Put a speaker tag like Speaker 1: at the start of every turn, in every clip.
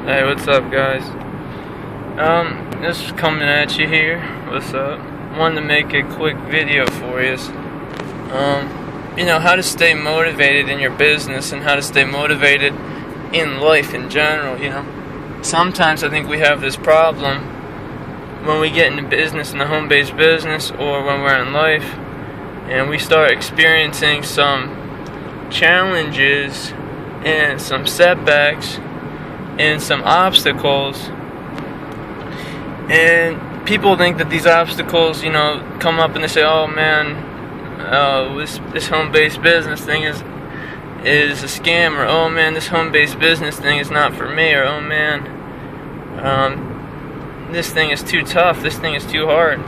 Speaker 1: Hey, what's up, guys? Just coming at you here. What's up? Wanted to make a quick video for you. How to stay motivated in your business and how to stay motivated in life in general. Sometimes I think we have this problem when we get into business, in the home-based business, or when we're in life, and we start experiencing some challenges and some setbacks and some obstacles, and people think that these obstacles, come up and they say, "Oh man, this home-based business thing is a scam," or "Oh man, this home-based business thing is not for me," or "Oh man, this thing is too tough, this thing is too hard."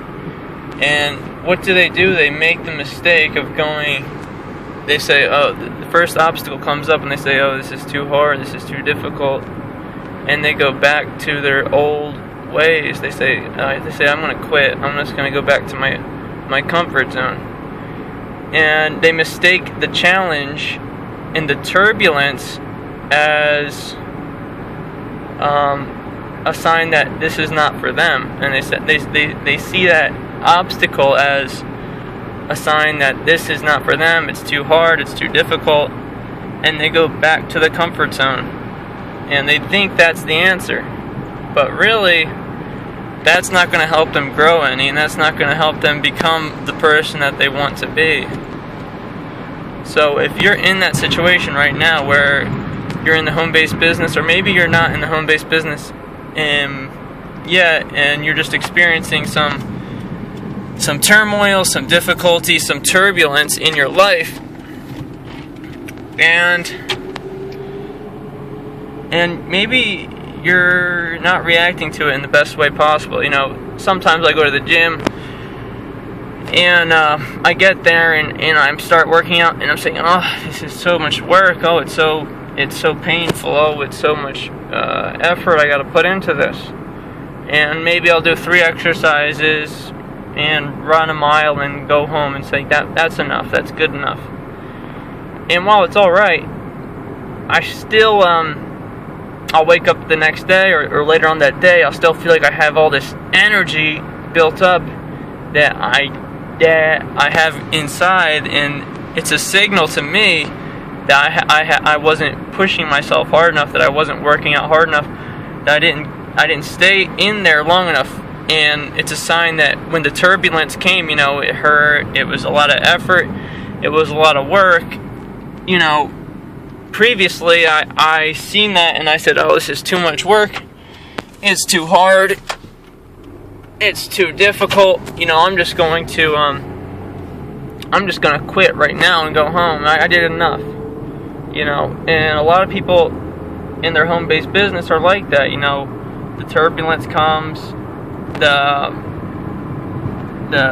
Speaker 1: And what do? They make the mistake of they say, "Oh, the first obstacle comes up," and they say, "Oh, this is too hard, this is too difficult," and they go back to their old ways. They say, "I'm going to quit. I'm just going to go back to my comfort zone." And they mistake the challenge and the turbulence as a sign that this is not for them, and they see that obstacle as a sign that this is not for them. It's too hard. It's too difficult, and they go back to the comfort zone, and they think that's the answer, but really, that's not going to help them grow any, and that's not going to help them become the person that they want to be. So if you're in that situation right now where you're in the home-based business, or maybe you're not in the home-based business yet, and you're just experiencing some turmoil, some difficulty, some turbulence in your life, and maybe you're not reacting to it in the best way possible. Sometimes I go to the gym and I get there and I start working out, and I'm saying, "Oh, this is so much work. Oh, it's so painful. Oh, it's so much effort I got to put into this." And maybe I'll do 3 exercises and run a mile and go home and say, that's enough, that's good enough. And while it's all right, I still I'll wake up the next day or later on that day, I'll still feel like I have all this energy built up that I have inside, and it's a signal to me that I wasn't pushing myself hard enough, that I wasn't working out hard enough, that I didn't stay in there long enough. And it's a sign that when the turbulence came, it hurt, it was a lot of effort, it was a lot of work. Previously I seen that and I said, "Oh, this is too much work, it's too hard, it's too difficult, I'm just going to quit right now and go home. I did enough." And a lot of people in their home-based business are like that. The turbulence comes, the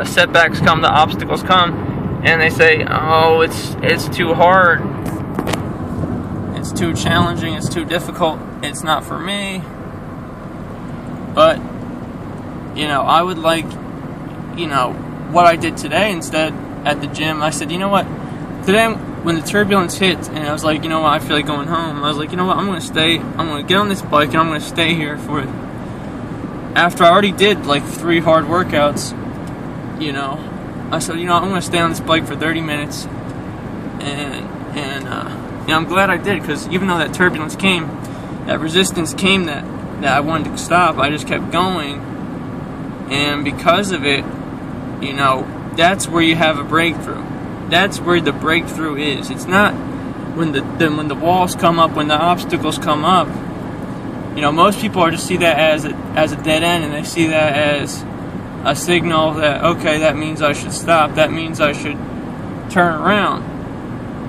Speaker 1: setbacks come, the obstacles come, and they say, "Oh, it's too hard, it's too challenging, it's too difficult, it's not for me." But I would like what I did today instead at the gym. I said, "You know what, today when the turbulence hit and I was like, I feel like going home, I was like, I'm going to get on this bike and I'm going to stay here for it." After I already did like 3 hard workouts, I said, I'm going to stay on this bike for 30 minutes, and I'm glad I did, because even though that turbulence came, that resistance came that I wanted to stop, I just kept going, and because of it, that's where you have a breakthrough. That's where the breakthrough is. It's not when the walls come up, when the obstacles come up. Most people just see that as a dead end, and they see that as a signal that, okay, that means I should stop, that means I should turn around,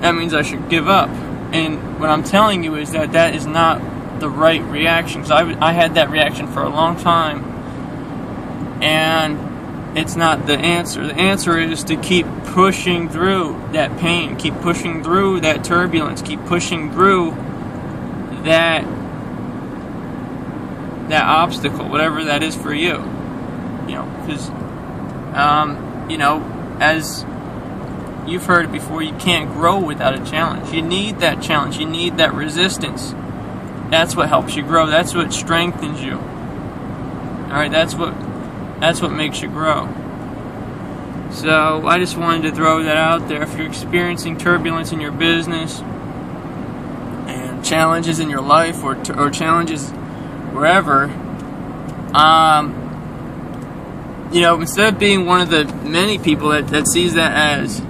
Speaker 1: that means I should give up. And what I'm telling you is that is not the right reaction, because I had that reaction for a long time, and it's not the answer. The answer is to keep pushing through that pain, keep pushing through that turbulence, keep pushing through that obstacle, whatever that is for you. Because, as you've heard it before, you can't grow without a challenge. You need that challenge. You need that resistance. That's what helps you grow. That's what strengthens you. Alright, that's what makes you grow. So I just wanted to throw that out there. If you're experiencing turbulence in your business and challenges in your life, or challenges wherever, instead of being one of the many people that sees that as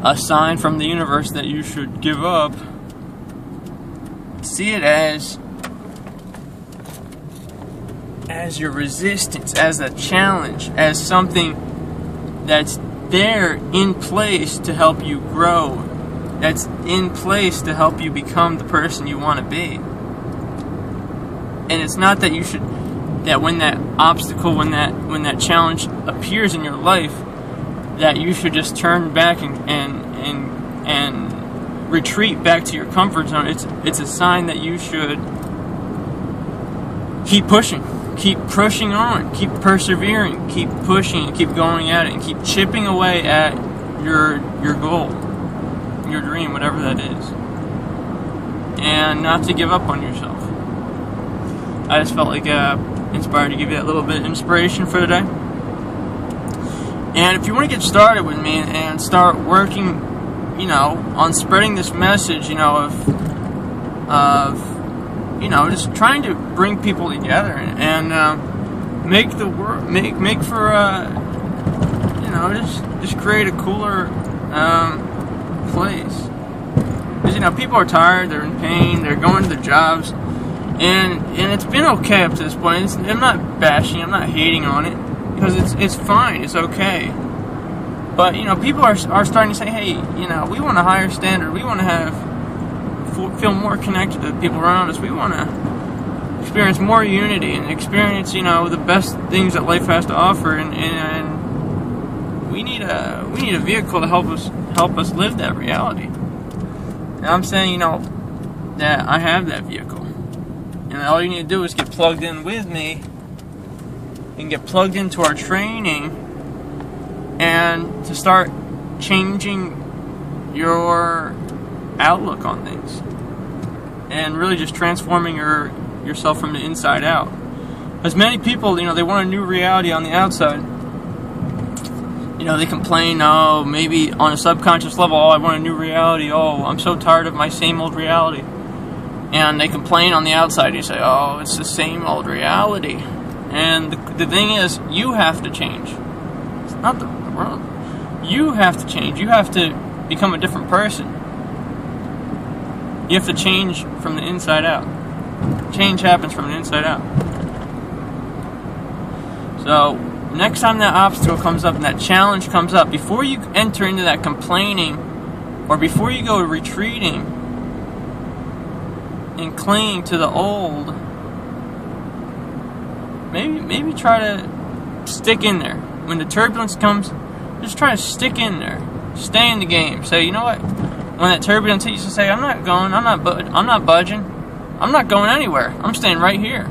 Speaker 1: a sign from the universe that you should give up, see it as your resistance, as a challenge, as something that's there in place to help you grow, that's in place to help you become the person you want to be. And it's not that that when that obstacle, when that challenge appears in your life, that you should just turn back and retreat back to your comfort zone. It's a sign that you should keep pushing. Keep pushing on, keep persevering, keep pushing, and keep going at it, and keep chipping away at your goal, your dream, whatever that is. And not to give up on yourself. I just felt like inspired to give you that little bit of inspiration for today. And if you want to get started with me and start working, on spreading this message, of just trying to bring people together and make the world, make for just create a cooler place. Because people are tired, they're in pain, they're going to their jobs, and it's been okay up to this point. I'm not bashing, I'm not hating on it, because it's fine, it's okay. But people are starting to say, hey, we want a higher standard, we want to feel more connected to the people around us. We want to experience more unity and experience, the best things that life has to offer, and we need a vehicle to help us live that reality. And I'm saying, that I have that vehicle, and all you need to do is get plugged in with me and get plugged into our training, and to start changing your outlook on things, and really just transforming yourself from the inside out. As many people, they want a new reality on the outside. They complain, oh, maybe on a subconscious level, oh, I want a new reality, oh, I'm so tired of my same old reality. And they complain on the outside, you say, oh, it's the same old reality. And the thing is, you have to change. It's not the world. You have to change. You have to become a different person. You have to change from the inside out. Change happens from the inside out. So, next time that obstacle comes up and that challenge comes up, before you enter into that complaining, or before you go retreating and clinging to the old, maybe try to stick in there. When the turbulence comes, just try to stick in there. Stay in the game. Say, you know what? When that turbulence hits, you say, I'm not budging. I'm not going anywhere. I'm staying right here.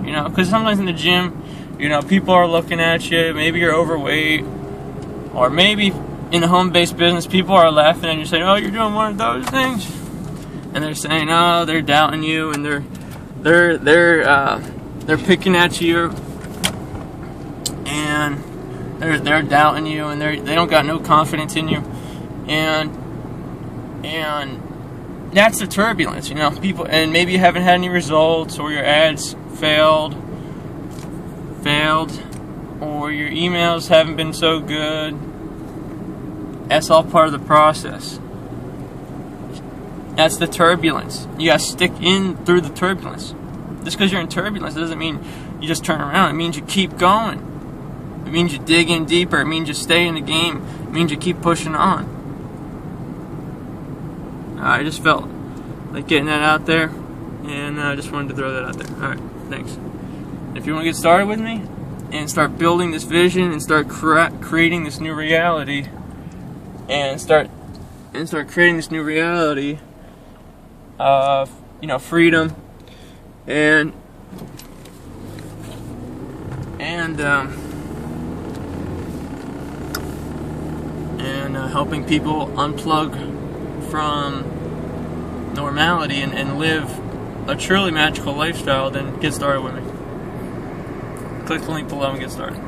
Speaker 1: Because sometimes in the gym, people are looking at you. Maybe you're overweight, or maybe in the home-based business, people are laughing and you're saying, oh, you're doing one of those things, and they're saying, oh, they're doubting you, and they're picking at you, and they're doubting you, and they don't got no confidence in you, and that's the turbulence, people, and maybe you haven't had any results, or your ads failed, or your emails haven't been so good. That's all part of the process. That's the turbulence. You gotta stick in through the turbulence. Just because you're in turbulence doesn't mean you just turn around. It means you keep going. It means you dig in deeper. It means you stay in the game. It means you keep pushing on. I just felt like getting that out there, and I just wanted to throw that out there. Alright, thanks. If you want to get started with me and start building this vision and start creating this new reality, and start creating this new reality of freedom and helping people unplug from normality and live a truly magical lifestyle, then get started with me. Click the link below and get started.